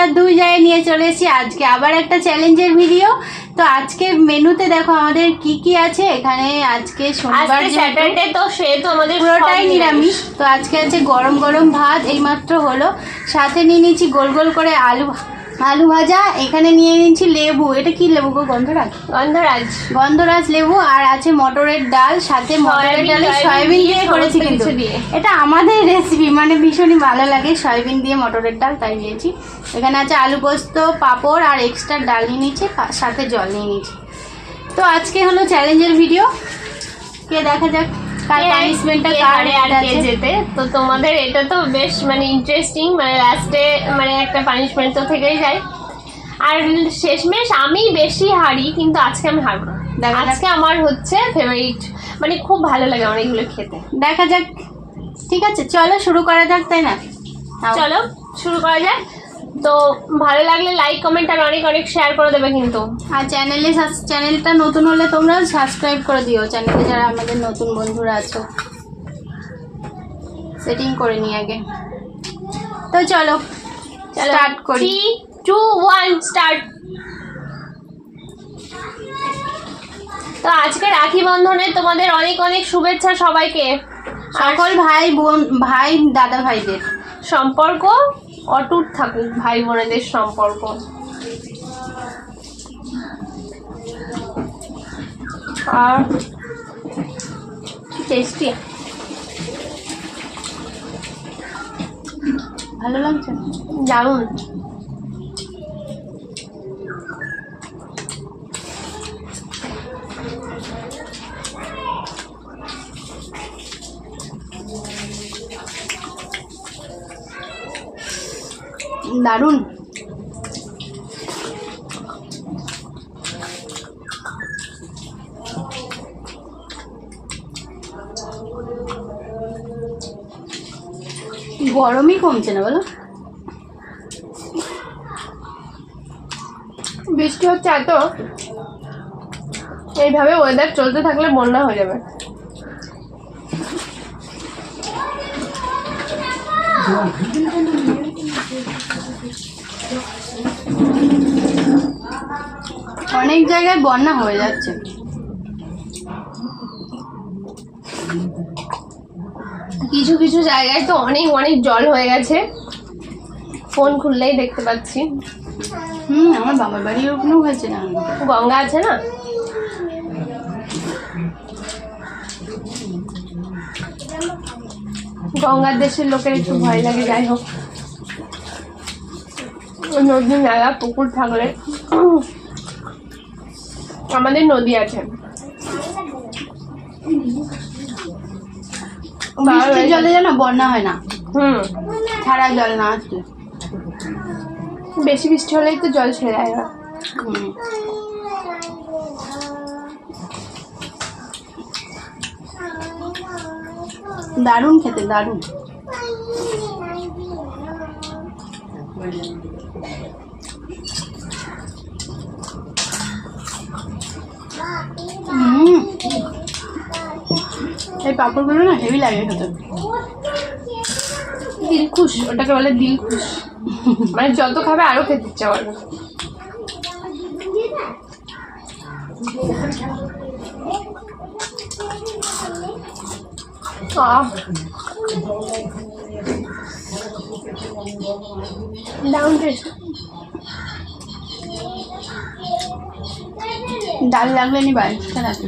আমরা দুই জায়গায় নিয়ে চলে এসেছি আজকে আবার একটা চ্যালেঞ্জের ভিডিও। তো আজকে মেনুতে দেখো আমাদের কি কি আছে। এখানে আজকে শনিবার স্যাটারডে, তো সেহেতু আমাদের পুরোটাই নিরামিষ। তো আজকে আছে গরম গরম ভাত, এইমাত্র হলো। সাথে নিয়ে নিয়েছি গোল গোল করে আলু ভাজা। এখানে নিয়ে নিয়েছি লেবু। এটা কি লেবু গো? গন্ধরাজ লেবু। আর আছে মটরের ডাল, সাথে মটরের ডালে সয়াবিন দিয়ে করেছি। কিন্তু এটা আমাদের রেসিপি, মানে ভীষণই ভালো লাগে সয়াবিন দিয়ে মটরের ডাল, তাই নিয়েছি। এখানে আছে আলু পোস্ত, পাঁপড় আর এক্সট্রা ডাল নিয়ে নিয়েছি, সাথে জল নিয়ে নিয়েছি। তো আজকে হলো চ্যালেঞ্জের ভিডিও, কে দেখা যাক কার পানিশমেন্টটা কার আজকে যেতে। তো তোমাদের এটা তো বেশ মানে ইন্টারেস্টিং, মানে লাস্টে মানে একটা পানিশমেন্ট তো থেকেই যায়। আর শেষমেশ আমি বেশি হারি, কিন্তু আজকে আমি হারবো না। আজকে আমার হচ্ছে ফেভারিট, মানে খুব ভালো লাগে আমার এগুলো খেতে। দেখা যাক। ঠিক আছে, চলো শুরু করা যাক, তাই না? চলো শুরু করা যায়। তো ভালো লাগলে লাইক কমেন্ট আর অনেক অনেক শেয়ার করে দেবে কিন্তু। আর চ্যানেলটা নতুন হলে তোমরা সাবস্ক্রাইব করে দিও। চ্যানেলে যারা আমাদের নতুন বন্ধুরা আছো, সেটিং করে নিই আগে। তো চলো স্টার্ট করি। 3, 2, 1 স্টার্ট। তো আজকে রাখি বন্ধনে তোমাদের অনেক অনেক শুভেচ্ছা সবাইকে। সকল ভাই দাদা ভাইদের সম্পর্ক অটুট থাকুক, ভাই বোনেদের সম্পর্ক। আর টেস্টি, ভালো লাগছে, দারুণ। দারুণ। গরমই কমছে না, বলো? বৃষ্টি হচ্ছে এত, এইভাবে ওয়েদার চলতে থাকলে বন্যা হয়ে যাবে। অনেক জায়গায় বন্যা হয়ে যাচ্ছে। কিছু কিছু জায়গায় তো অনেক অনেক জল হয়ে গেছে, ফোন খুললেই দেখতে পাচ্ছি। আমার বাবার বাড়ির ওখানেও হয়েছে না, গঙ্গা আছে না। গঙ্গার দেশের লোকের একটু ভয় লাগে। যাই হোক, নদী নালা পুকুর থাকলে, আমাদের নদী আছে। বৃষ্টির জলে যেন বন্যা হয় না। ছাড়া জল না আসলে, বেশি বৃষ্টি হলেই তো জল ছেড়ে যায় না। দারুণ খেতে, দারুণ। এই পাঁপড়গুলো না হেভি লাগে খেতে। দিলখুশ, ওটাকে বলে দিলখুশ। মানে যত খাবে আরো খেতে ইচ্ছা করবে। দারুণ টেস্ট। ডাল লাগলে নি বাড়ি রাখি।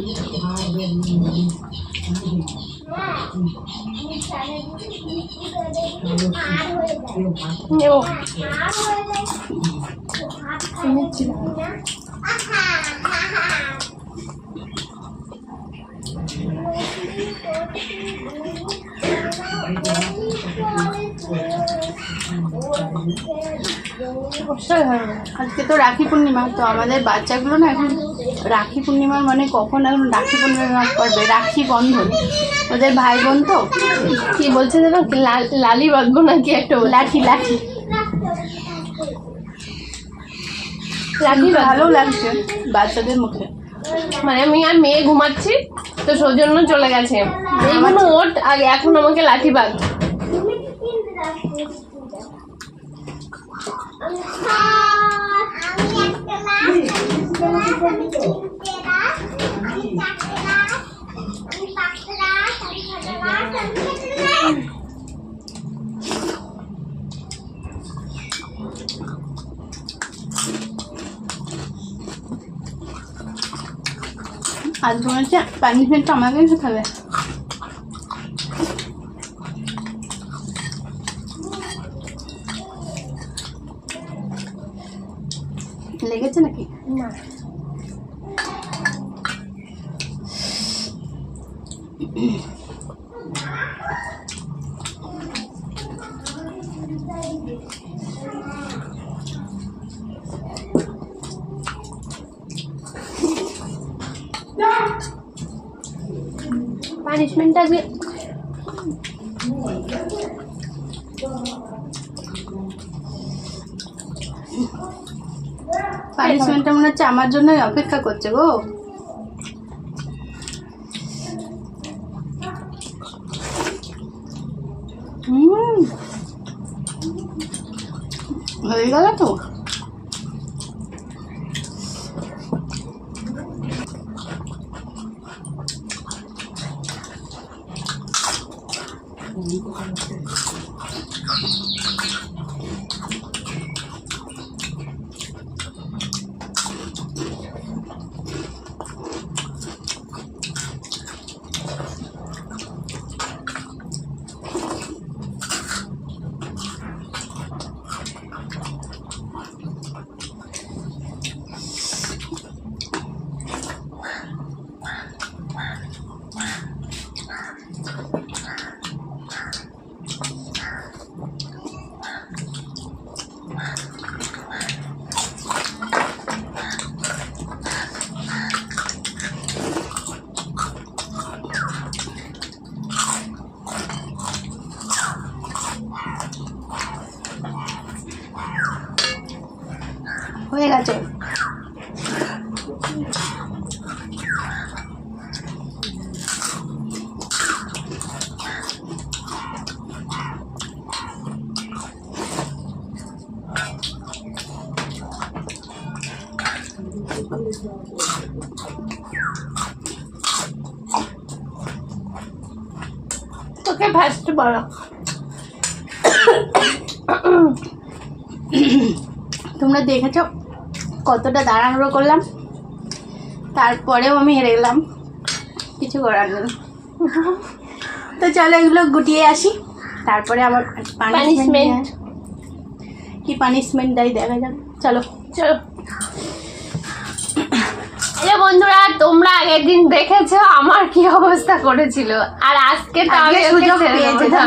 আজকে তো রাখি পূর্ণিমা। তো আমাদের বাচ্চাগুলো না এখন রাখি পূর্ণিমার মানে কখন এখন রাখি পূর্ণিমা করবে, রাখি বন্ধন। ওদের ভাই বোন তো কি বলছে যেন লালি বাঁধবো নাকি একটা লাঠি লাঠি লাঠি ভালো লাগছে বাচ্চাদের মুখে। মানে আমি আর মেয়ে ঘুমাচ্ছি, তো সৌজন্য চলে গেছে এইগুলো ওট আগে, এখন আমাকে লাঠি বাঁধ। আজ মনে হচ্ছে পানিশমেন্টটা আমাকে খেতে হবে। লেগেছে নাকি? না, পানিশমেন্টটা আজকে পানিশমেন্টটা মনে হচ্ছে আমার জন্যই অপেক্ষা করছে গো। হয়ে গেল তো। হয়ে গেছে। তোকে ভাজতে বলো। তোমরা দেখেছ কতটা দাঁড়ানো করলাম, তারপরেও আমি হেরে গেলাম, কিছু করার নেই। তো চলো এগুলো গুটিয়ে আসি, তারপরে আবার পানিশমেন্ট কি পানিশমেন্ট দেয় দেখা যাক। চলো চলো। এই বন্ধুরা, তোমরা আগের দিন দেখেছো আমার কি অবস্থা করেছিল, আর আজকে তো আমি সুযোগ পেয়েছে না।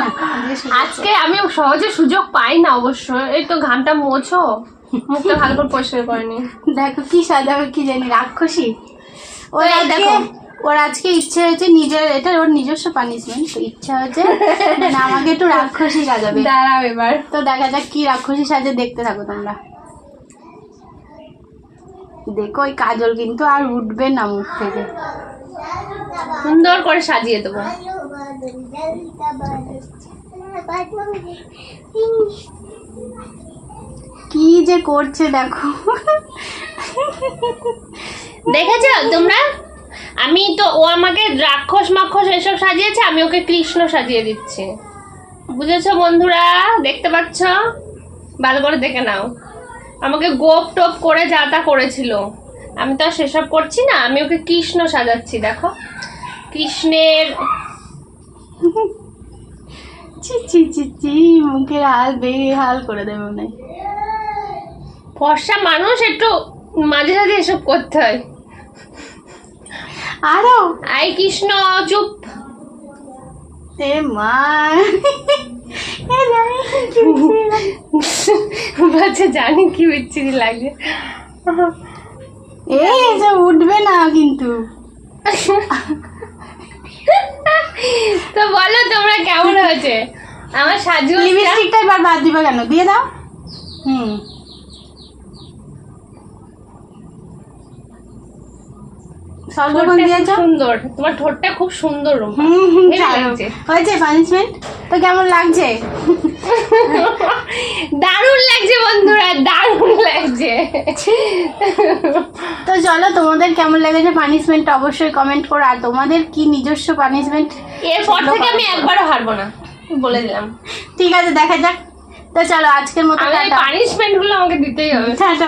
আজকে আমি সহজে সুযোগ পাই না অবশ্য। এই তো ঘামটা মোছো, মুখটা ভালো করে পরিষ্কার করেনি। দেখো কি সাজাবে কি জানি, রাক্ষসী। ওর দেখো, ওর আজকে ইচ্ছে হয়েছে নিজের, এটা ওর নিজস্ব পানিশমেন্ট, তো ইচ্ছা হচ্ছে না আমাকে একটু রাক্ষসী সাজাবে। দাঁড়াও এবার, তো দেখা যাক কি রাক্ষসী সাজে, দেখতে থাকো তোমরা। দেখো ওই কাজল কিন্তু আর উঠবে না মুখ থেকে, সুন্দর করে সাজিয়ে দেবো। কি যে করছে দেখো। দেখেছো তোমরা, আমি তো, ও আমাকে রাক্ষস মাক্ষস এসব সাজিয়েছে, আমি ওকে কৃষ্ণ সাজিয়ে দিচ্ছি। বুঝেছো বন্ধুরা? দেখতে পাচ্ছ? ভালো করে দেখে নাও। আমাকে গোপ টোপ করে যা তা করেছিল, আমি তো আর সেসব করছি না, আমি ওকে কৃষ্ণ সাজাচ্ছি। দেখো, কৃষ্ণের ছি ছি ছি ছি, মুখের হাল বেহাল করে দেবে মনে হয়। ফর্সা মানুষ একটু মাঝে সাঝে এসব করতে হয়। আরো আই কৃষ্ণ চুপ। এ মা, বাচ্চা জানি কি বিচ্ছিরি লাগে। এসব উঠবে না কিন্তু। তো বলো তোমরা কেমন হয়েছে আমার সাজু? লিপস্টিকটা এবার বাদ দিবা কেন, দিয়ে দাও। সুন্দর, তোমার ঠোঁটটা খুব সুন্দর। হয়েছে পানিশমেন্ট তো কেমন লাগছে? দারুণ লাগছে বন্ধুরা, দারুণ লাগছে। তো চলো, তোমাদের কেমন লেগেছে পানিশমেন্ট অবশ্যই কমেন্ট করো, আর তোমাদের কি নিজস্ব পানিশমেন্ট। এরপর থেকে আমি একবারও হারবো না, বলে দিলাম। ঠিক আছে, দেখা যাক। তো চলো আজকের মতো পানিশমেন্ট গুলো আমাকে দিতেই হবে। টাটা।